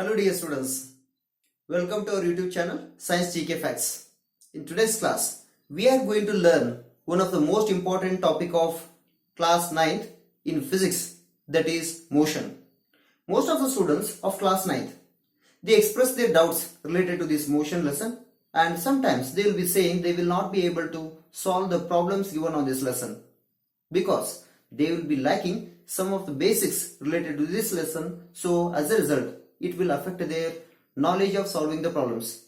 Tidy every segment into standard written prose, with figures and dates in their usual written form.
Hello dear students, welcome to our YouTube channel Science GK Facts. In today's class, we are going to learn one of the most important topic of class 9th in physics, that is motion. Most of the students of class 9th, they express their doubts related to this motion lesson, and sometimes they will be saying they will not be able to solve the problems given on this lesson because they will be lacking some of the basics related to this lesson. So as a result, it will affect their knowledge of solving the problems.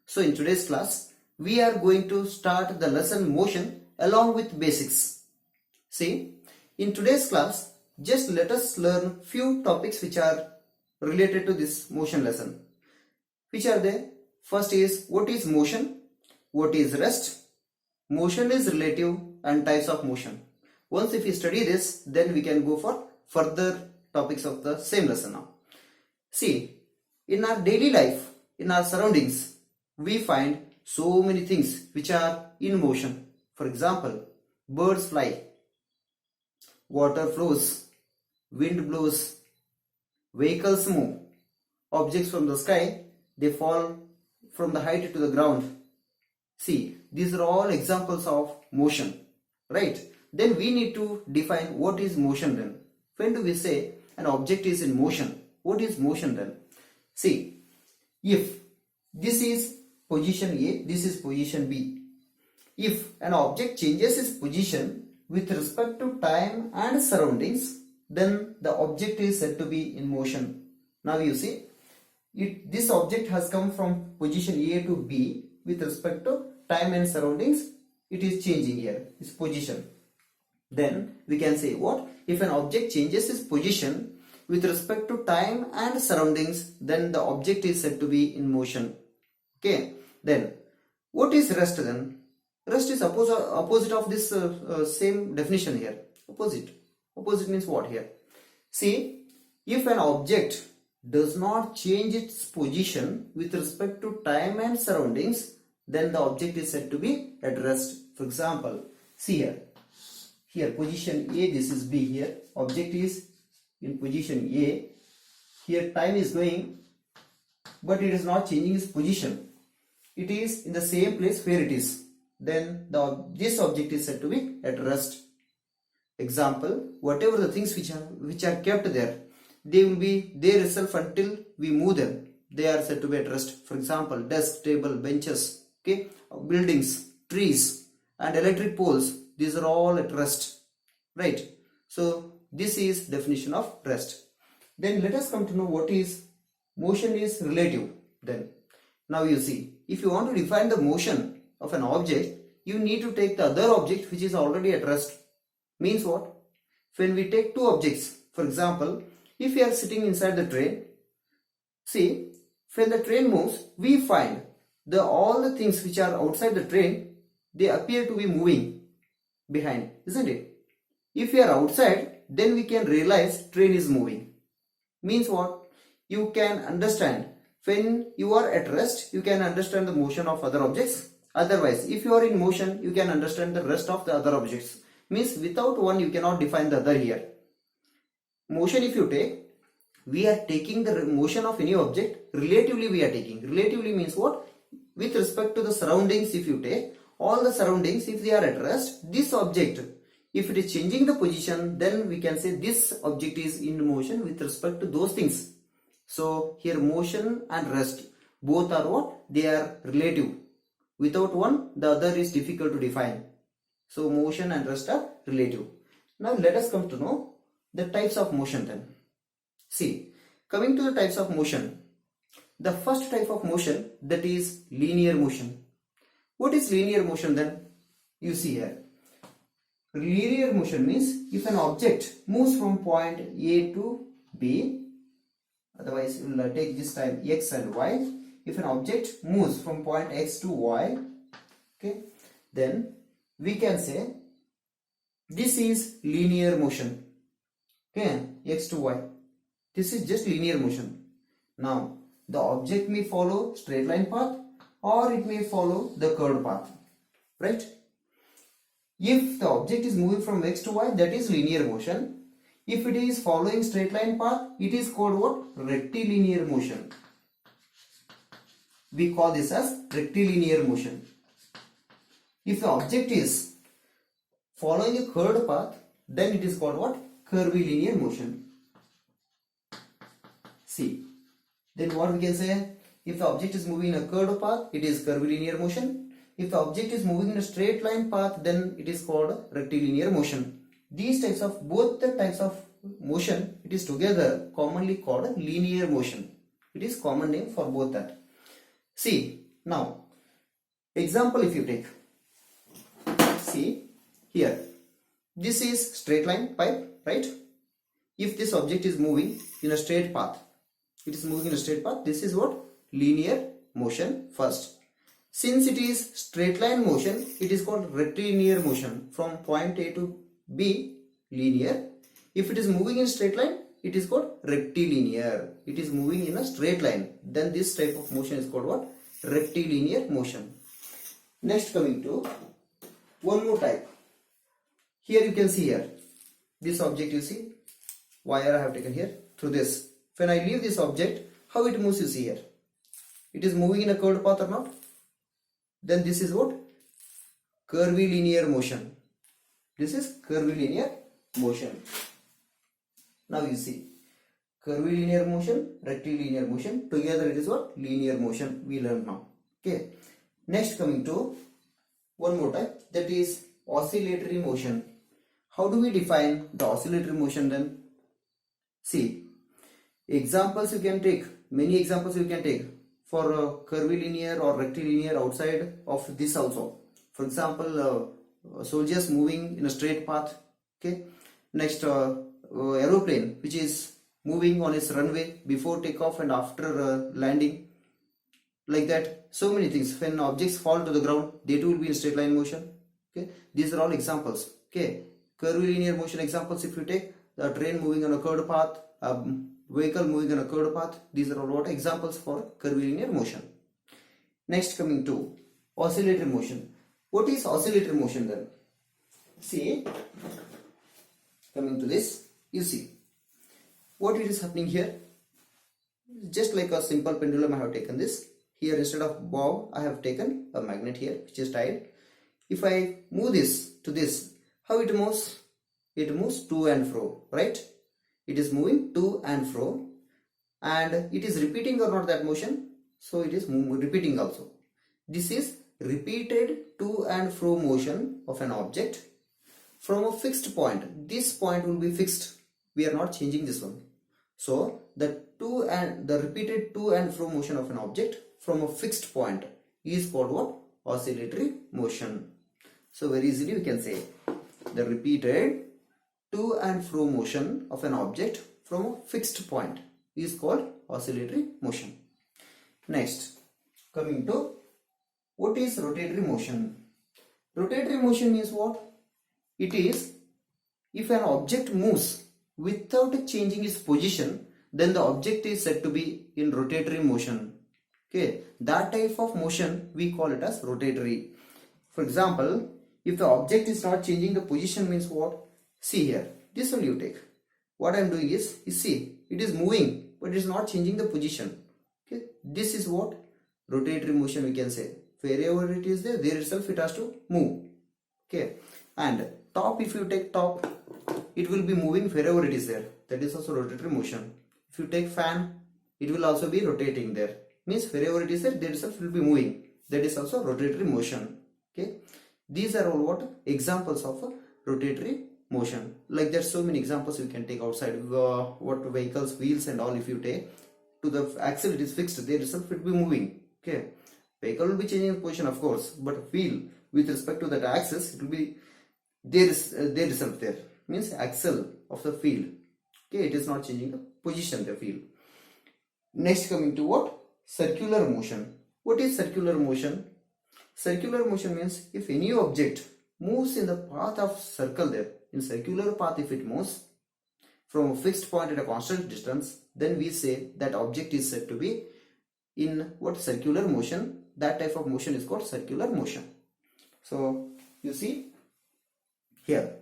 So in today's class, we are going to start the lesson motion along with basics. See, in today's class, just let us learn few topics which are related to this motion lesson. Which are they? First is, what is motion? What is rest? Motion is relative and types of motion. Once if we study this, then we can go for further topics of the same lesson now. See, in our daily life, in our surroundings, we find so many things which are in motion. For example, birds fly, water flows, wind blows, vehicles move, objects from the sky, they fall from the height to the ground. See, these are all examples of motion, right? Then we need to define what is motion then. When do we say an object is in motion? What is motion then? See, if this is position A, this is position B. If an object changes its position with respect to time and surroundings, then the object is said to be in motion. Now you see, this object has come from position A to B with respect to time and surroundings. It is changing here, its position. Then we can say what? If an object changes its position with respect to time and surroundings, then the object is said to be in motion. Okay. Then what is rest then? Rest is opposite of this same definition here. Opposite. Opposite means what here? See, if an object does not change its position with respect to time and surroundings, then the object is said to be at rest. For example, see here. Here position A, this is B here. Object is in position A. Here time is going, but it is not changing its position. It is in the same place where it is. Then this object is said to be at rest. Example, whatever the things which are kept there, they will be there itself until we move them. They are said to be at rest. For example, desk, table, benches, okay, buildings, trees, and electric poles. These are all at rest, right? So this is definition of rest. Then let us come to know what is motion is relative. Then now you see, if you want to define the motion of an object, you need to take the other object which is already at rest. Means what? When we take two objects, for example, if we are sitting inside the train, see, when the train moves, we find all the things which are outside the train, they appear to be moving behind, isn't it? If we are outside, then we can realize train is moving. Means what? You can understand, when you are at rest, you can understand the motion of other objects. Otherwise, if you are in motion, you can understand the rest of the other objects. Means without one, you cannot define the other here. Motion if you take, we are taking the motion of any object, relatively we are taking. Relatively means what? With respect to the surroundings, if you take, all the surroundings, if they are at rest, this object, if it is changing the position, then we can say this object is in motion with respect to those things. So here motion and rest, both are what? They are relative. Without one, the other is difficult to define. So motion and rest are relative. Now let us come to know the types of motion then. See, coming to the types of motion, the first type of motion, that is linear motion. What is linear motion then? You see here. Linear motion means if an object moves from point A to B, otherwise we will take this time X and Y. If an object moves from point X to Y, okay, then we can say this is linear motion. Okay, X to Y. This is just linear motion. Now, the object may follow straight line path or it may follow the curved path, right? If the object is moving from X to Y, that is linear motion. If it is following straight line path, it is called what? Rectilinear motion. We call this as rectilinear motion. If the object is following a curved path, then it is called what? Curvilinear motion. See, then what we can say? If the object is moving in a curved path, it is curvilinear motion. If the object is moving in a straight line path, then it is called rectilinear motion. These types of, both the types of motion, it is together commonly called linear motion. It is common name for both that. See, now, example if you take, see here, this is straight line pipe, right? If this object is moving in a straight path, it is moving in a straight path, this is what? Linear motion first. Since it is straight line motion, it is called rectilinear motion. From point A to B, linear. If it is moving in straight line, it is called rectilinear. It is moving in a straight line. Then this type of motion is called what? Rectilinear motion. Next, coming to one more type. Here you can see here. This object you see, wire I have taken here through this. When I leave this object, how it moves you see here. It is moving in a curved path or not? Then this is what? Curvilinear motion. This is curvilinear motion. Now you see, curvilinear motion, rectilinear motion, together it is what? Linear motion, we learned now. Okay. Next, coming to one more type, that is oscillatory motion. How do we define the oscillatory motion then? See, examples you can take, many examples you can take for curvilinear or rectilinear outside of this also. For example, soldiers moving in a straight path. Okay. Next, aeroplane which is moving on its runway before takeoff and after landing. Like that, so many things. When objects fall to the ground, they too will be in straight line motion. Okay. These are all examples. Okay. Curvilinear motion examples if you take, the train moving on a curved path, vehicle moving on a curved path, these are all what examples for curvilinear motion. Next, coming to oscillatory motion. What is oscillatory motion then? See, coming to this, you see what it is happening here. Just like a simple pendulum, I have taken this. Here instead of bob, I have taken a magnet here which is tied. If I move this to this, how it moves? It moves to and fro, right? It is moving to and fro, and it is repeating or not that motion, so it is repeating also. This is repeated to and fro motion of an object from a fixed point. This point will be fixed. We are not changing this one. So the repeated to and fro motion of an object from a fixed point is called what? Oscillatory motion. So very easily we can say the repeated to and fro motion of an object from a fixed point is called oscillatory motion. Next, coming to what is rotatory motion? Rotatory motion means what? It is if an object moves without changing its position, then the object is said to be in rotatory motion. Okay, that type of motion we call it as rotatory. For example, if the object is not changing the position means what? See here, this one you take. What I am doing is, you see, it is moving, but it is not changing the position. Okay, this is what? Rotatory motion we can say. Wherever it is there, there itself it has to move. Okay, and top, if you take top, it will be moving wherever it is there. That is also rotatory motion. If you take fan, it will also be rotating there. Means wherever it is there, there itself will be moving. That is also rotatory motion. Okay, these are all what? Examples of a rotatory motion. Like there's so many examples you can take outside. What vehicles, wheels and all, if you take, to the axle it is fixed, there itself will be moving. Okay, vehicle will be changing position of course, but wheel with respect to that axis, it will be there itself there. Means axle of the field. Okay, it is not changing the position the field. Next, coming to what? Circular motion. What is circular motion? Circular motion means if any object moves in the path of circle there, in circular path if it moves from a fixed point at a constant distance, then we say that object is said to be in what? Circular motion. That type of motion is called circular motion. So you see here,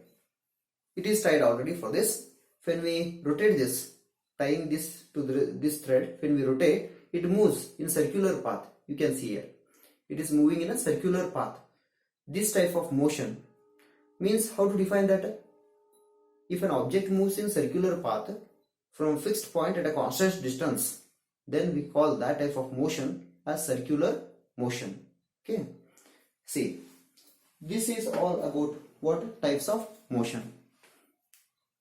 it is tied already for this. when we rotate this, tying this to this thread, when we rotate, it moves in circular path. You can see here, it is moving in a circular path. This type of motion means, how to define that? If an object moves in circular path from a fixed point at a constant distance, then we call that type of motion as circular motion. Okay, see, this is all about what types of motion.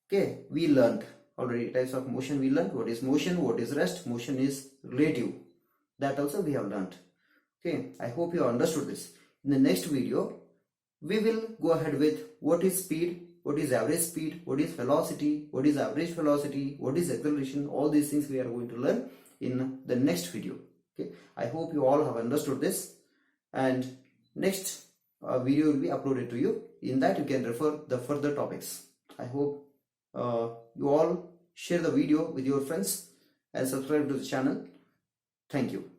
Okay, we learned already types of motion. We learned what is motion, what is rest, motion is relative. That also we have learned. Okay, I hope you understood this. In the next video, we will go ahead with what is speed, what is average speed, what is velocity, what is average velocity, what is acceleration. All these things we are going to learn in the next video. Okay, I hope you all have understood this, and next video will be uploaded to you. In that you can refer the further topics. I hope you all share the video with your friends and subscribe to the channel. Thank you.